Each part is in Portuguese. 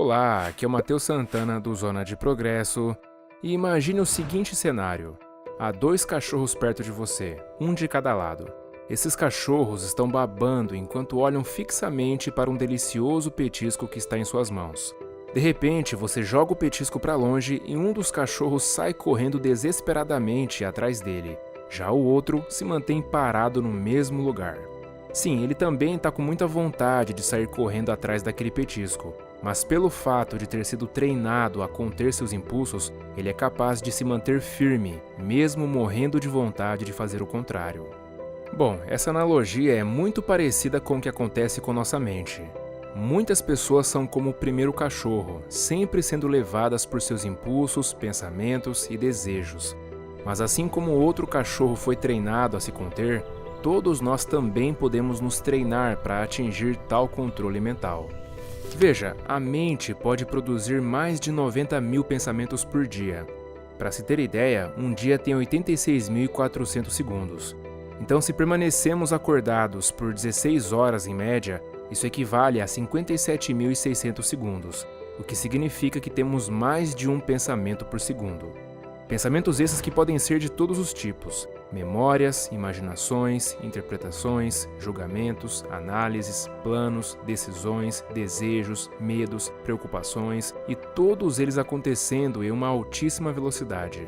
Olá, aqui é o Matheus Santana do Zona de Progresso e imagine o seguinte cenário. Há dois cachorros perto de você, um de cada lado. Esses cachorros estão babando enquanto olham fixamente para um delicioso petisco que está em suas mãos. De repente, você joga o petisco para longe e um dos cachorros sai correndo desesperadamente atrás dele. Já o outro se mantém parado no mesmo lugar. Sim, ele também está com muita vontade de sair correndo atrás daquele petisco, mas pelo fato de ter sido treinado a conter seus impulsos, ele é capaz de se manter firme, mesmo morrendo de vontade de fazer o contrário. Bom, essa analogia é muito parecida com o que acontece com nossa mente. Muitas pessoas são como o primeiro cachorro, sempre sendo levadas por seus impulsos, pensamentos e desejos. Mas assim como o outro cachorro foi treinado a se conter, todos nós também podemos nos treinar para atingir tal controle mental. Veja, a mente pode produzir mais de 90 mil pensamentos por dia. Para se ter ideia, um dia tem 86.400 segundos. Então, se permanecemos acordados por 16 horas em média, isso equivale a 57.600 segundos, o que significa que temos mais de um pensamento por segundo. Pensamentos esses que podem ser de todos os tipos: memórias, imaginações, interpretações, julgamentos, análises, planos, decisões, desejos, medos, preocupações e todos eles acontecendo em uma altíssima velocidade.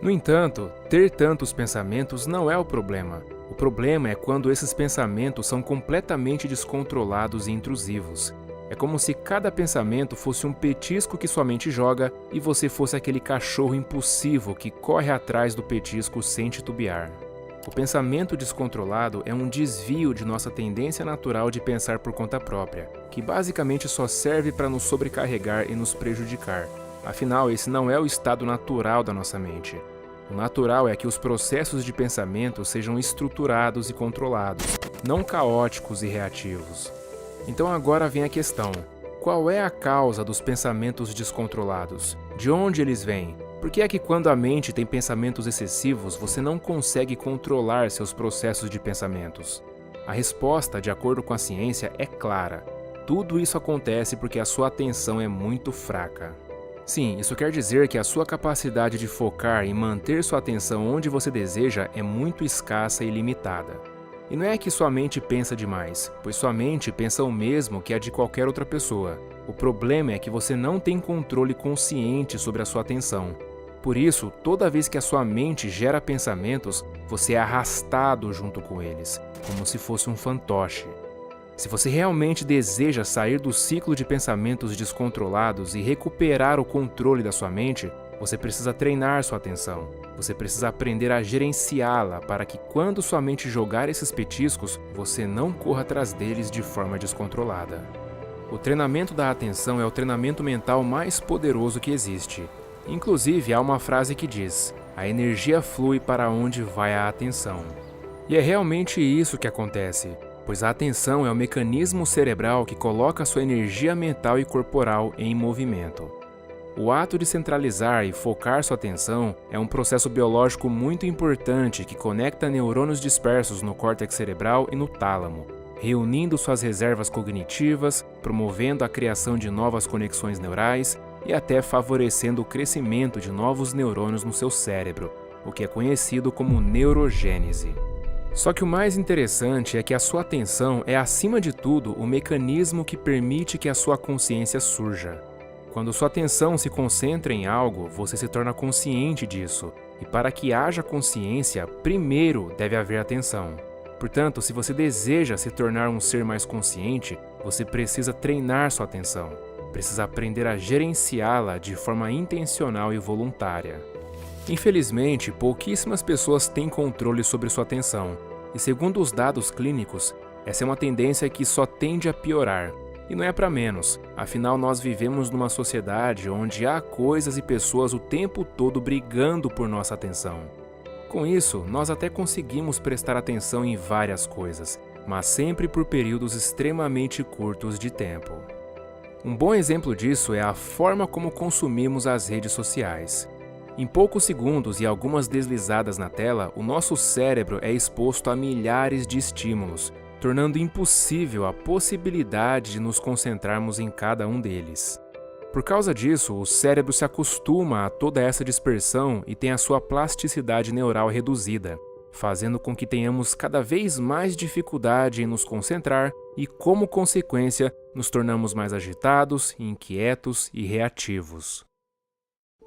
No entanto, ter tantos pensamentos não é o problema. O problema é quando esses pensamentos são completamente descontrolados e intrusivos. É como se cada pensamento fosse um petisco que sua mente joga e você fosse aquele cachorro impulsivo que corre atrás do petisco sem titubear. O pensamento descontrolado é um desvio de nossa tendência natural de pensar por conta própria, que basicamente só serve para nos sobrecarregar e nos prejudicar. Afinal, esse não é o estado natural da nossa mente. O natural é que os processos de pensamento sejam estruturados e controlados, não caóticos e reativos. Então agora vem a questão: qual é a causa dos pensamentos descontrolados? De onde eles vêm? Por que é que quando a mente tem pensamentos excessivos, você não consegue controlar seus processos de pensamentos? A resposta, de acordo com a ciência, é clara. Tudo isso acontece porque a sua atenção é muito fraca. Sim, isso quer dizer que a sua capacidade de focar e manter sua atenção onde você deseja é muito escassa e limitada. E não é que sua mente pensa demais, pois sua mente pensa o mesmo que a de qualquer outra pessoa. O problema é que você não tem controle consciente sobre a sua atenção. Por isso, toda vez que a sua mente gera pensamentos, você é arrastado junto com eles, como se fosse um fantoche. Se você realmente deseja sair do ciclo de pensamentos descontrolados e recuperar o controle da sua mente, você precisa treinar sua atenção. Você precisa aprender a gerenciá-la para que quando sua mente jogar esses petiscos, você não corra atrás deles de forma descontrolada. O treinamento da atenção é o treinamento mental mais poderoso que existe. Inclusive, há uma frase que diz: "A energia flui para onde vai a atenção." E é realmente isso que acontece, pois a atenção é o mecanismo cerebral que coloca sua energia mental e corporal em movimento. O ato de centralizar e focar sua atenção é um processo biológico muito importante que conecta neurônios dispersos no córtex cerebral e no tálamo, reunindo suas reservas cognitivas, promovendo a criação de novas conexões neurais e até favorecendo o crescimento de novos neurônios no seu cérebro, o que é conhecido como neurogênese. Só que o mais interessante é que a sua atenção é, acima de tudo, o mecanismo que permite que a sua consciência surja. Quando sua atenção se concentra em algo, você se torna consciente disso, e para que haja consciência, primeiro deve haver atenção. Portanto, se você deseja se tornar um ser mais consciente, você precisa treinar sua atenção, precisa aprender a gerenciá-la de forma intencional e voluntária. Infelizmente, pouquíssimas pessoas têm controle sobre sua atenção, e segundo os dados clínicos, essa é uma tendência que só tende a piorar. E não é para menos, afinal nós vivemos numa sociedade onde há coisas e pessoas o tempo todo brigando por nossa atenção. Com isso, nós até conseguimos prestar atenção em várias coisas, mas sempre por períodos extremamente curtos de tempo. Um bom exemplo disso é a forma como consumimos as redes sociais. Em poucos segundos e algumas deslizadas na tela, o nosso cérebro é exposto a milhares de estímulos, tornando impossível a possibilidade de nos concentrarmos em cada um deles. Por causa disso, o cérebro se acostuma a toda essa dispersão e tem a sua plasticidade neural reduzida, fazendo com que tenhamos cada vez mais dificuldade em nos concentrar e, como consequência, nos tornamos mais agitados, inquietos e reativos.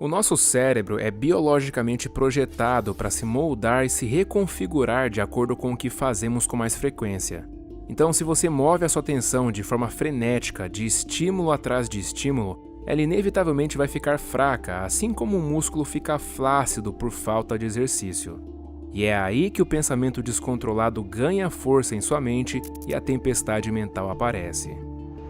O nosso cérebro é biologicamente projetado para se moldar e se reconfigurar de acordo com o que fazemos com mais frequência. Então, se você move a sua atenção de forma frenética, de estímulo atrás de estímulo, ela inevitavelmente vai ficar fraca, assim como o músculo fica flácido por falta de exercício. E é aí que o pensamento descontrolado ganha força em sua mente e a tempestade mental aparece.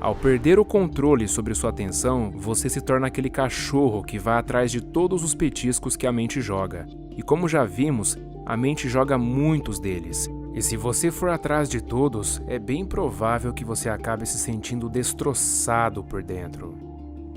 Ao perder o controle sobre sua atenção, você se torna aquele cachorro que vai atrás de todos os petiscos que a mente joga. E como já vimos, a mente joga muitos deles. E se você for atrás de todos, é bem provável que você acabe se sentindo destroçado por dentro.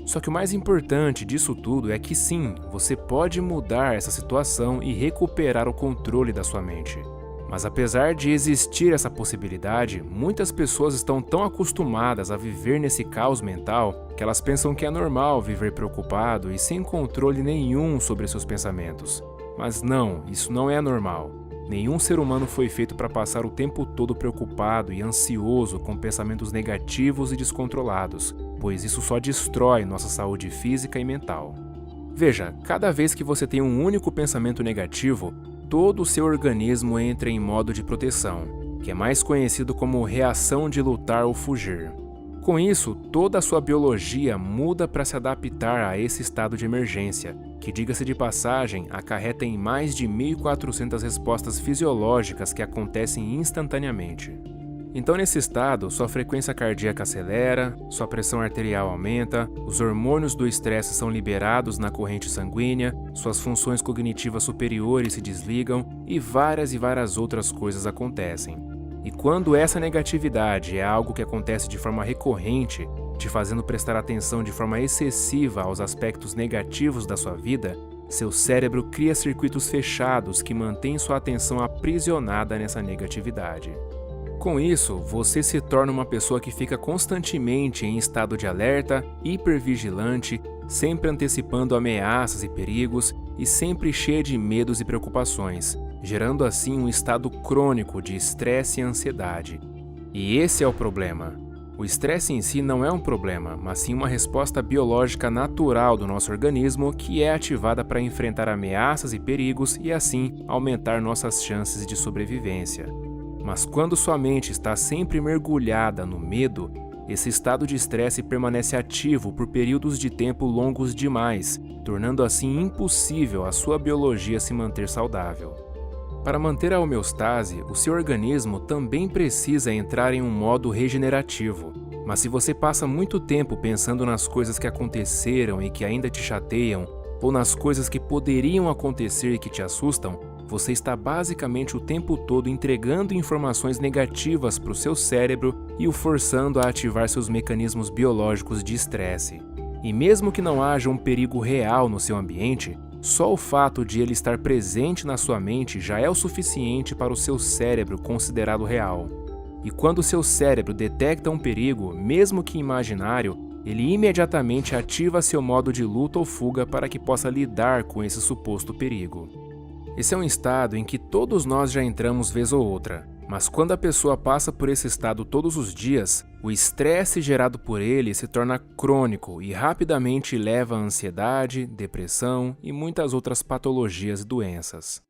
Só que o mais importante disso tudo é que sim, você pode mudar essa situação e recuperar o controle da sua mente. Mas apesar de existir essa possibilidade, muitas pessoas estão tão acostumadas a viver nesse caos mental que elas pensam que é normal viver preocupado e sem controle nenhum sobre seus pensamentos. Mas não, isso não é normal. Nenhum ser humano foi feito para passar o tempo todo preocupado e ansioso com pensamentos negativos e descontrolados, pois isso só destrói nossa saúde física e mental. Veja, cada vez que você tem um único pensamento negativo, todo o seu organismo entra em modo de proteção, que é mais conhecido como reação de lutar ou fugir. Com isso, toda a sua biologia muda para se adaptar a esse estado de emergência, que, diga-se de passagem, acarreta em mais de 1.400 respostas fisiológicas que acontecem instantaneamente. Então, nesse estado, sua frequência cardíaca acelera, sua pressão arterial aumenta, os hormônios do estresse são liberados na corrente sanguínea, suas funções cognitivas superiores se desligam e várias outras coisas acontecem. E quando essa negatividade é algo que acontece de forma recorrente, te fazendo prestar atenção de forma excessiva aos aspectos negativos da sua vida, seu cérebro cria circuitos fechados que mantêm sua atenção aprisionada nessa negatividade. Com isso, você se torna uma pessoa que fica constantemente em estado de alerta, hipervigilante, sempre antecipando ameaças e perigos e sempre cheia de medos e preocupações, gerando assim um estado crônico de estresse e ansiedade. E esse é o problema. O estresse em si não é um problema, mas sim uma resposta biológica natural do nosso organismo que é ativada para enfrentar ameaças e perigos e assim aumentar nossas chances de sobrevivência. Mas quando sua mente está sempre mergulhada no medo, esse estado de estresse permanece ativo por períodos de tempo longos demais, tornando assim impossível a sua biologia se manter saudável. Para manter a homeostase, o seu organismo também precisa entrar em um modo regenerativo. Mas se você passa muito tempo pensando nas coisas que aconteceram e que ainda te chateiam, ou nas coisas que poderiam acontecer e que te assustam, você está basicamente o tempo todo entregando informações negativas para o seu cérebro e o forçando a ativar seus mecanismos biológicos de estresse. E mesmo que não haja um perigo real no seu ambiente, só o fato de ele estar presente na sua mente já é o suficiente para o seu cérebro considerá-lo real. E quando o seu cérebro detecta um perigo, mesmo que imaginário, ele imediatamente ativa seu modo de luta ou fuga para que possa lidar com esse suposto perigo. Esse é um estado em que todos nós já entramos vez ou outra, mas quando a pessoa passa por esse estado todos os dias, o estresse gerado por ele se torna crônico e rapidamente leva a ansiedade, depressão e muitas outras patologias e doenças.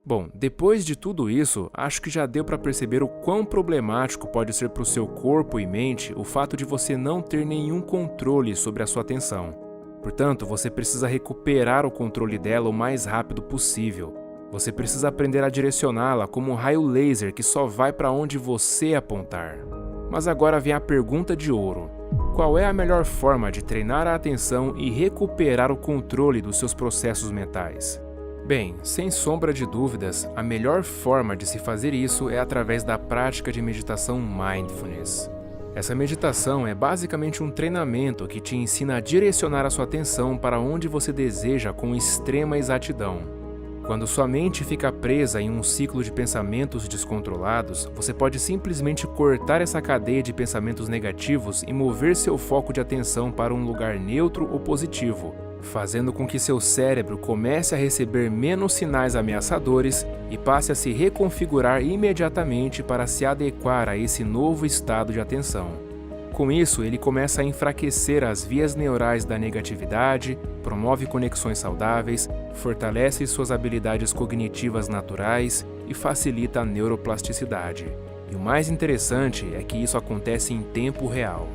Bom, depois de tudo isso, acho que já deu para perceber o quão problemático pode ser para o seu corpo e mente o fato de você não ter nenhum controle sobre a sua atenção. Portanto, você precisa recuperar o controle dela o mais rápido possível. Você precisa aprender a direcioná-la como um raio laser que só vai para onde você apontar. Mas agora vem a pergunta de ouro. Qual é a melhor forma de treinar a atenção e recuperar o controle dos seus processos mentais? Bem, sem sombra de dúvidas, a melhor forma de se fazer isso é através da prática de meditação Mindfulness. Essa meditação é basicamente um treinamento que te ensina a direcionar a sua atenção para onde você deseja com extrema exatidão. Quando sua mente fica presa em um ciclo de pensamentos descontrolados, você pode simplesmente cortar essa cadeia de pensamentos negativos e mover seu foco de atenção para um lugar neutro ou positivo, fazendo com que seu cérebro comece a receber menos sinais ameaçadores e passe a se reconfigurar imediatamente para se adequar a esse novo estado de atenção. Com isso, ele começa a enfraquecer as vias neurais da negatividade, promove conexões saudáveis, fortalece suas habilidades cognitivas naturais e facilita a neuroplasticidade. E o mais interessante é que isso acontece em tempo real.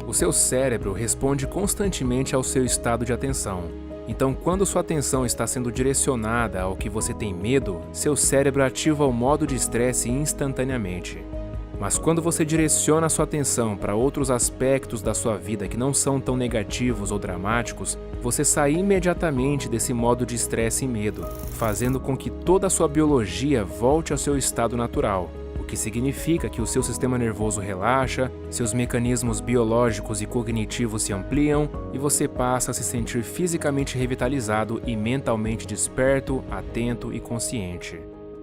O seu cérebro responde constantemente ao seu estado de atenção. Então, quando sua atenção está sendo direcionada ao que você tem medo, seu cérebro ativa o modo de estresse instantaneamente. Mas quando você direciona sua atenção para outros aspectos da sua vida que não são tão negativos ou dramáticos, você sai imediatamente desse modo de estresse e medo, fazendo com que toda a sua biologia volte ao seu estado natural, o que significa que o seu sistema nervoso relaxa, seus mecanismos biológicos e cognitivos se ampliam e você passa a se sentir fisicamente revitalizado e mentalmente desperto, atento e consciente.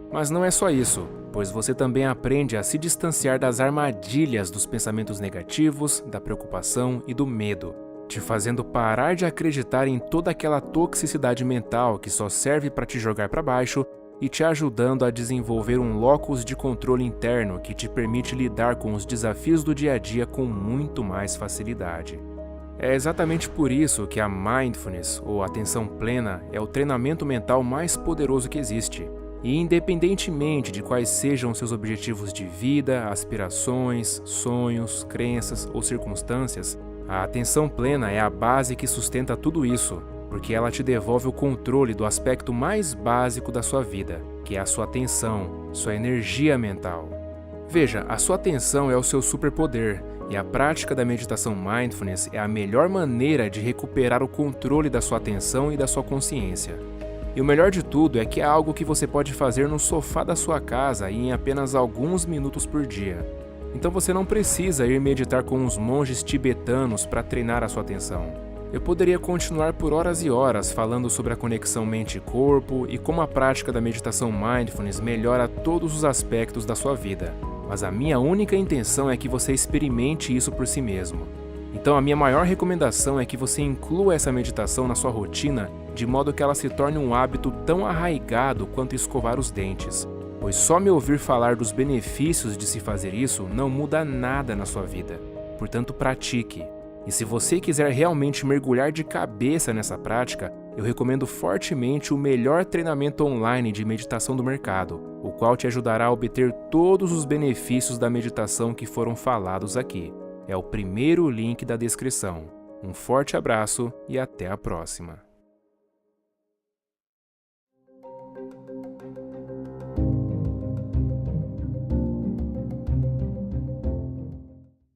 Mas não é só isso, pois você também aprende a se distanciar das armadilhas dos pensamentos negativos, da preocupação e do medo, te fazendo parar de acreditar em toda aquela toxicidade mental que só serve para te jogar para baixo e te ajudando a desenvolver um locus de controle interno que te permite lidar com os desafios do dia a dia com muito mais facilidade. É exatamente por isso que a Mindfulness, ou atenção plena, é o treinamento mental mais poderoso que existe. E independentemente de quais sejam seus objetivos de vida, aspirações, sonhos, crenças ou circunstâncias, a atenção plena é a base que sustenta tudo isso, porque ela te devolve o controle do aspecto mais básico da sua vida, que é a sua atenção, sua energia mental. Veja, a sua atenção é o seu superpoder, e a prática da meditação Mindfulness é a melhor maneira de recuperar o controle da sua atenção e da sua consciência. E o melhor de tudo é que é algo que você pode fazer no sofá da sua casa e em apenas alguns minutos por dia. Então você não precisa ir meditar com os monges tibetanos para treinar a sua atenção. Eu poderia continuar por horas e horas falando sobre a conexão mente e corpo e como a prática da meditação Mindfulness melhora todos os aspectos da sua vida. Mas a minha única intenção é que você experimente isso por si mesmo. Então a minha maior recomendação é que você inclua essa meditação na sua rotina de modo que ela se torne um hábito tão arraigado quanto escovar os dentes, pois só me ouvir falar dos benefícios de se fazer isso não muda nada na sua vida. Portanto, pratique. E se você quiser realmente mergulhar de cabeça nessa prática, eu recomendo fortemente o melhor treinamento online de meditação do mercado, o qual te ajudará a obter todos os benefícios da meditação que foram falados aqui. É o primeiro link da descrição. Um forte abraço e até a próxima.